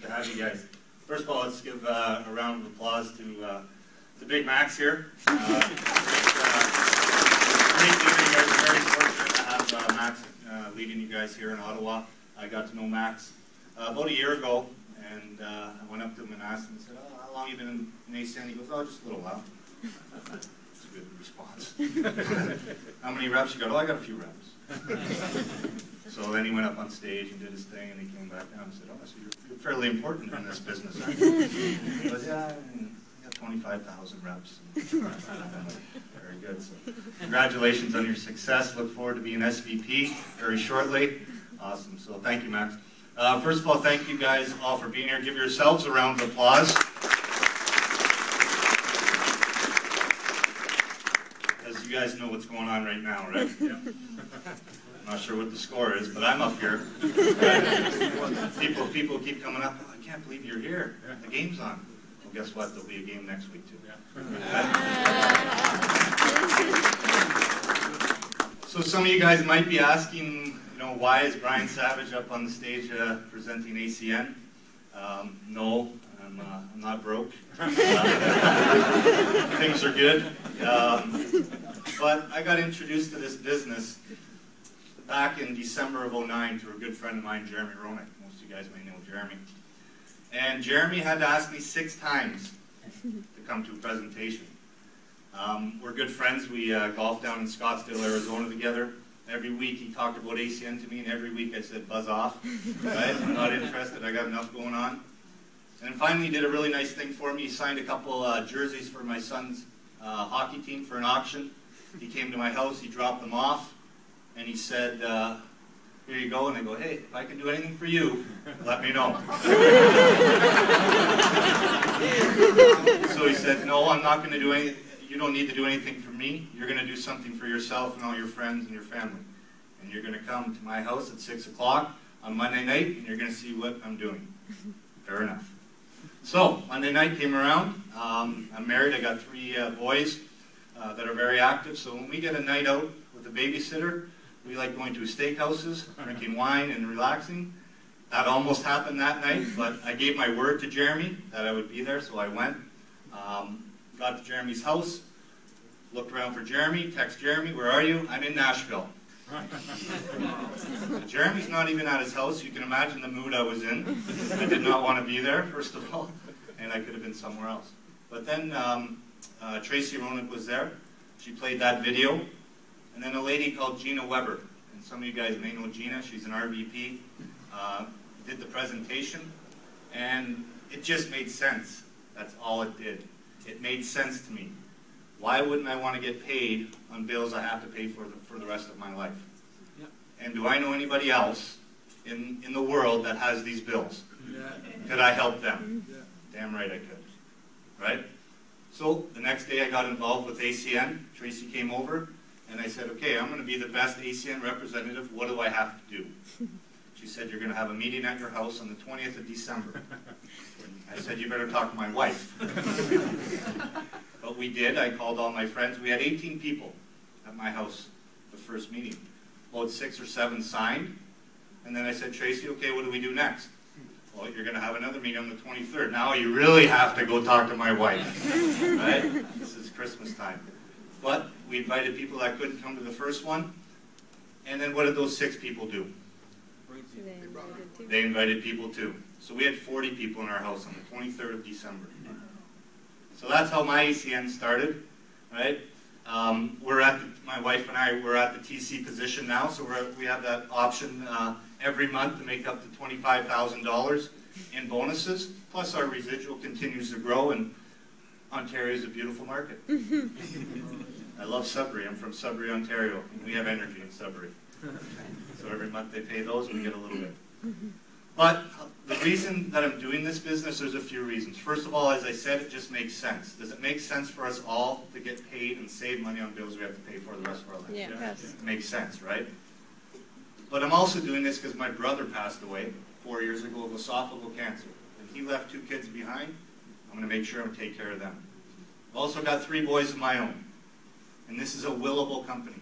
to have you guys. First of all, let's give a round of applause to the Big Macs here. Great leader. You guys are very fortunate to have Max leading you guys here in Ottawa. I got to know Max about a year ago, and I went up to him and asked him, and said, "Oh, how long have you been in ACN?" He goes, "Oh, just a little while." That's a good response. How many reps you got? "Oh, I got a few reps." So then he went up on stage and did his thing, and he came back down and said, "Oh, so you're fairly important in this business, aren't you?" He goes, "Yeah, I got 25,000 reps." Very good. So congratulations on your success. Look forward to being SVP very shortly. Awesome. So thank you, Max. First of all, thank you guys all for being here. Give yourselves a round of applause. Because you guys know what's going on right now, right? Yep. I'm not sure what the score is, but I'm up here. People keep coming up. "Oh, I can't believe you're here. The game's on." Well, guess what? There'll be a game next week too. So some of you guys might be asking, why is Brian Savage up on the stage presenting ACN? No, I'm not broke. Things are good. But I got introduced to this business back in December of '09 to a good friend of mine, Jeremy Roenick. Most of you guys may know Jeremy. And Jeremy had to ask me 6 times to come to a presentation. We're good friends. We golf down in Scottsdale, Arizona together. Every week he talked about ACN to me, and every week I said, "Buzz off. Right? I'm not interested. I got enough going on." And finally he did a really nice thing for me. He signed a couple jerseys for my son's hockey team for an auction. He came to my house, he dropped them off, and he said, "Here you go." And I go, "Hey, if I can do anything for you, let me know." So he said, "No, I'm not going to do anything. You don't need to do anything for me. You're going to do something for yourself and all your friends and your family. And you're going to come to my house at 6 o'clock on Monday night, and you're going to see what I'm doing." Fair enough. So Monday night came around. I'm married. I got 3 boys that are very active. So when we get a night out with a babysitter, we like going to steakhouses, drinking wine and relaxing. That almost happened that night, but I gave my word to Jeremy that I would be there, so I went. Got to Jeremy's house, looked around for Jeremy, text Jeremy, "Where are you?" "I'm in Nashville." Jeremy's not even at his house. You can imagine the mood I was in. I did not want to be there, first of all, and I could have been somewhere else. But then Tracy Roenick was there. She played that video. And then a lady called Gina Weber, and some of you guys may know Gina. She's an RVP, did the presentation, and it just made sense. That's all it did. It made sense to me. Why wouldn't I want to get paid on bills I have to pay for the rest of my life? Yeah. And do I know anybody else in the world that has these bills? Yeah. Could I help them? Yeah. Damn right I could. Right? So the next day I got involved with ACN. Tracy came over, and I said, "Okay, I'm going to be the best ACN representative. What do I have to do?" She said, "You're going to have a meeting at your house on the 20th of December. I said, "You better talk to my wife." But we did. I called all my friends. We had 18 people at my house the first meeting. About 6 or 7 signed. And then I said, "Tracy, okay, what do we do next?" "Well, you're going to have another meeting on the 23rd. Now you really have to go talk to my wife." Right? This is Christmas time. But we invited people that couldn't come to the first one. And then what did those 6 people do? They invited people too. So we had 40 people in our house on the 23rd of December. So that's how my ACN started, right? My wife and I, we're at the TC position now, so we have that option every month to make up to $25,000 in bonuses. Plus our residual continues to grow, and Ontario is a beautiful market. I love Sudbury. I'm from Sudbury, Ontario, and we have energy in Sudbury. So every month they pay those, and we get a little bit. But the reason that I'm doing this business, there's a few reasons. First of all, as I said, it just makes sense. Does it make sense for us all to get paid and save money on bills we have to pay for the rest of our life? Yeah. Yes. It makes sense, right? But I'm also doing this because my brother passed away 4 years ago of esophageal cancer. And he left 2 kids behind. I'm going to make sure I take care of them. I've also got 3 boys of my own. And this is a willable company.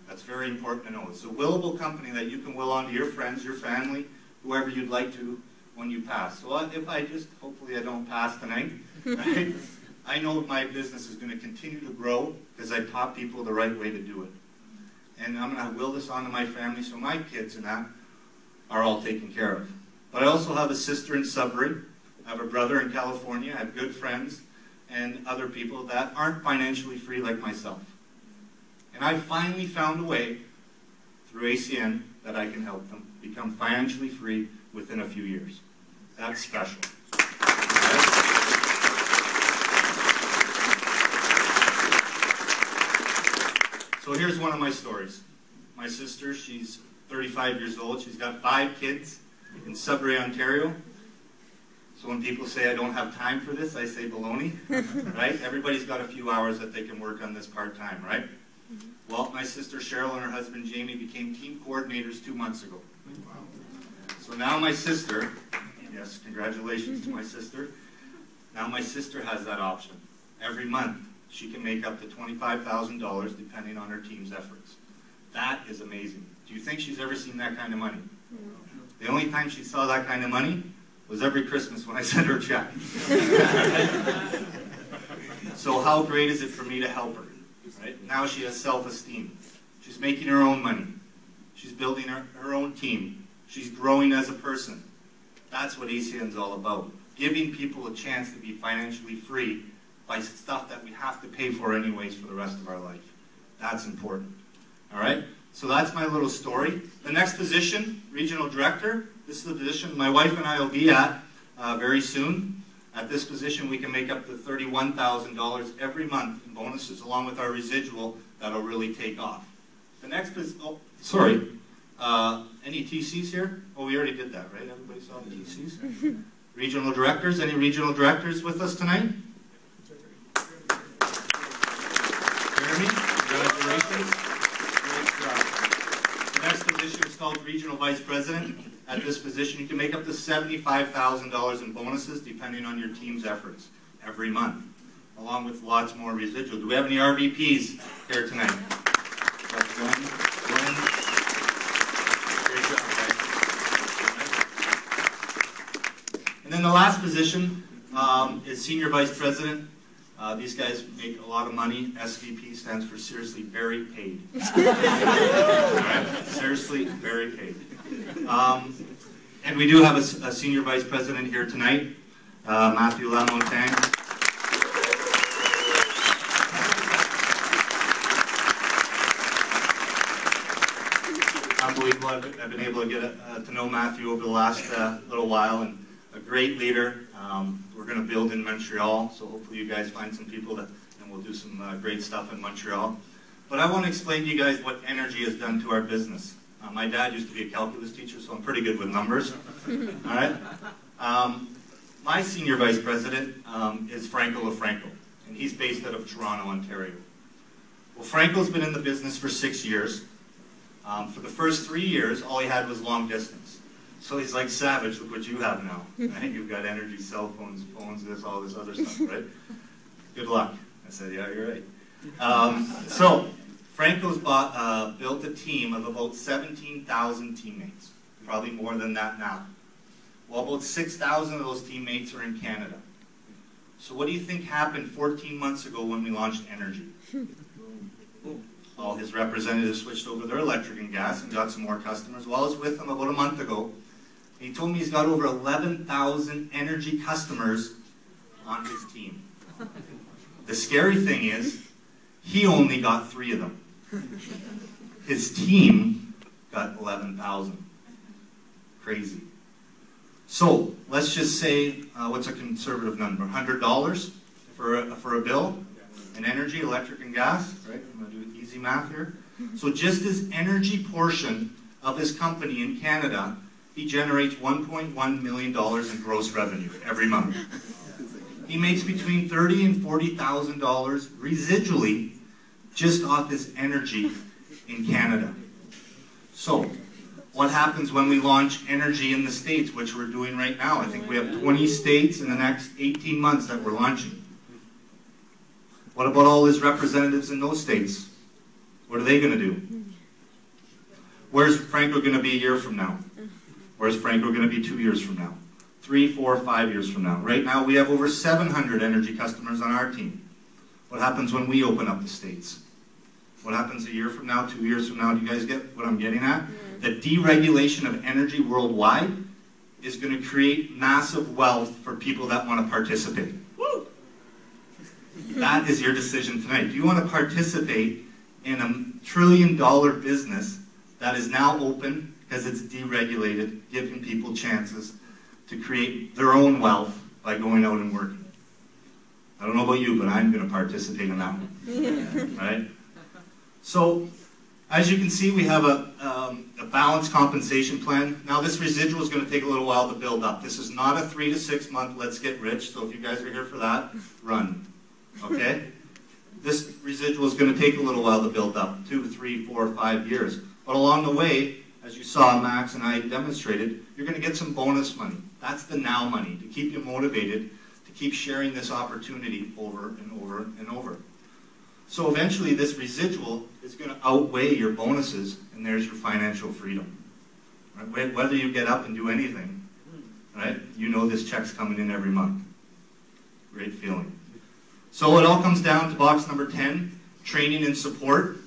That's very important to know. It's a willable company that you can will onto your friends, your family, whoever you'd like to, when you pass. So if I just, hopefully I don't pass tonight, right? I know my business is going to continue to grow because I taught people the right way to do it. And I'm going to will this on to my family, so my kids and that are all taken care of. But I also have a sister in Sudbury. I have a brother in California. I have good friends and other people that aren't financially free like myself. And I finally found a way through ACN that I can help them become financially free within a few years. That's special. So here's one of my stories. My sister, she's 35 years old. She's got 5 kids in Sudbury, Ontario. So when people say I don't have time for this, I say baloney, right? Everybody's got a few hours that they can work on this part-time, right? Well, my sister Cheryl and her husband Jamie became team coordinators 2 months ago. So now my sister, yes, congratulations to my sister. Now my sister has that option. Every month, she can make up to $25,000 depending on her team's efforts. That is amazing. Do you think she's ever seen that kind of money? The only time she saw that kind of money was every Christmas when I sent her a check. So how great is it for me to help her? Right? Now she has self-esteem. She's making her own money. She's building her own team. She's growing as a person. That's what ACN is all about. Giving people a chance to be financially free by stuff that we have to pay for anyways for the rest of our life. That's important. All right? So that's my little story. The next position, regional director. This is the position my wife and I will be at very soon. At this position, we can make up to $31,000 every month in bonuses, along with our residual that'll really take off. The next position, oh, sorry. Any TCs here? Oh, we already did that, right? Everybody saw the TCs? Regional directors, any regional directors with us tonight? Jeremy, congratulations. Great job. The next position is called regional vice president. At this position, you can make up to $75,000 in bonuses depending on your team's efforts every month, along with lots more residual. Do we have any RVPs here tonight? Great job, guys. And then the last position is senior vice president. These guys make a lot of money. SVP stands for seriously very paid. Right? Seriously very paid. And we do have a senior vice president here tonight, Matthew Lamontagne. Unbelievable. I've been able to get to know Matthew over the last little while, and a great leader. We're going to build in Montreal, so hopefully you guys find some people and we'll do some great stuff in Montreal. But I want to explain to you guys what energy has done to our business. My dad used to be a calculus teacher, so I'm pretty good with numbers. All right. My senior vice president is Franco LaFranco, and he's based out of Toronto, Ontario. Well, Franco's been in the business for 6 years. For the first 3 years, all he had was long distance. So he's like, Savage, look what you have now. Right? You've got energy, cell phones, all this other stuff, right? Good luck. I said, yeah, you're right. So Franco's built a team of about 17,000 teammates, probably more than that now. Well, about 6,000 of those teammates are in Canada. So what do you think happened 14 months ago when we launched Energy? All his representatives switched over their electric and gas and got some more customers. Well, I was with him about a month ago. He told me he's got over 11,000 Energy customers on his team. The scary thing is, he only got 3 of them. His team got 11,000. Crazy. So, let's just say, what's a conservative number? $100 for a bill? And energy, electric and gas, right? I'm going to do easy math here. So just his energy portion of his company in Canada, he generates $1.1 million in gross revenue every month. He makes between $30,000 and $40,000 residually just off his energy in Canada. So, what happens when we launch Energy in the States, which we're doing right now? I think we have 20 states in the next 18 months that we're launching. What about all his representatives in those states? What are they going to do? Where's Franco going to be a year from now? Where's Franco going to be 2 years from now? 3, 4, 5 years from now? Right now we have over 700 energy customers on our team. What happens when we open up the States? What happens a year from now, 2 years from now? Do you guys get what I'm getting at? The deregulation of energy worldwide is going to create massive wealth for people that want to participate. Woo! That is your decision tonight. Do you want to participate in a $1 trillion business that is now open because it's deregulated, giving people chances to create their own wealth by going out and working? I don't know about you, but I'm going to participate in that one. Right? So, as you can see, we have a balanced compensation plan. Now, this residual is going to take a little while to build up. This is not a 3 to 6 month let's get rich, so if you guys are here for that, run. Okay? This residual is going to take a little while to build up, 2, 3, 4, 5 years. But along the way, as you saw Max and I demonstrated, you're going to get some bonus money. That's the now money, to keep you motivated, to keep sharing this opportunity over and over and over. So eventually this residual is going to outweigh your bonuses, and there's your financial freedom. Right? Whether you get up and do anything, right? You know this check's coming in every month. Great feeling. So it all comes down to box number 10, training and support.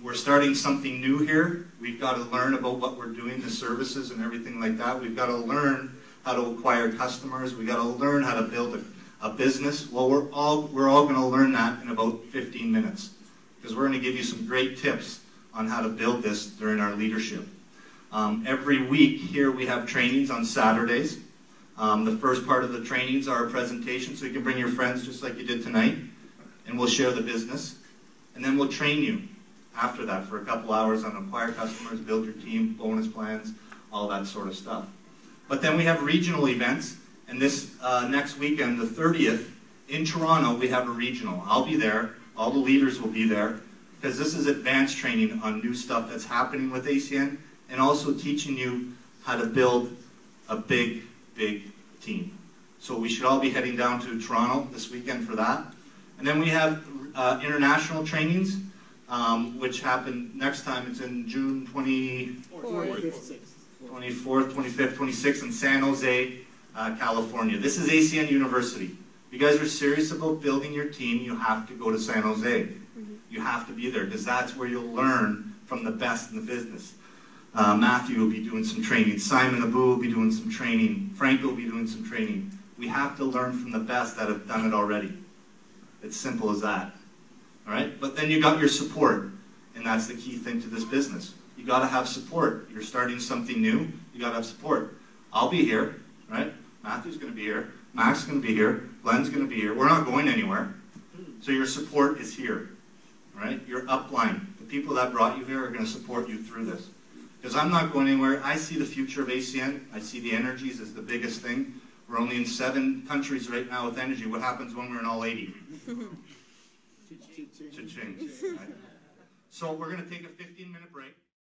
We're starting something new here. We've got to learn about what we're doing, the services and everything like that. We've got to learn how to acquire customers. We've got to learn how to build a business. Well, we're all going to learn that in about 15 minutes, because we're going to give you some great tips on how to build this during our leadership. Every week here we have trainings on Saturdays. The first part of the trainings are a presentation, so you can bring your friends just like you did tonight, and we'll share the business. And then we'll train you after that for a couple hours on acquire customers, build your team, bonus plans, all that sort of stuff. But then we have regional events, and this next weekend, the 30th, in Toronto, we have a regional. I'll be there. All the leaders will be there, because this is advanced training on new stuff that's happening with ACN, and also teaching you how to build a big team. So we should all be heading down to Toronto this weekend for that. And then we have international trainings, which happen next time. It's in June 24th, 25th, 26th in San Jose, California. This is ACN University. If you guys are serious about building your team, you have to go to San Jose. You have to be there, because that's where you'll learn from the best in the business. Matthew will be doing some training. Simon Abu will be doing some training. Frank will be doing some training. We have to learn from the best that have done it already. It's simple as that. All right? But then you got your support, and that's the key thing to this business. You got to have support. You're starting something new. You got to have support. I'll be here, right? Matthew's going to be here. Max is going to be here. Glenn's going to be here. We're not going anywhere. So your support is here, right? Your upline, the people that brought you here, are going to support you through this. Because I'm not going anywhere. I see the future of ACN. I see the energies as the biggest thing. We're only in 7 countries right now with energy. What happens when we're in all 80? Cha-ching. Right? So we're going to take a 15-minute break.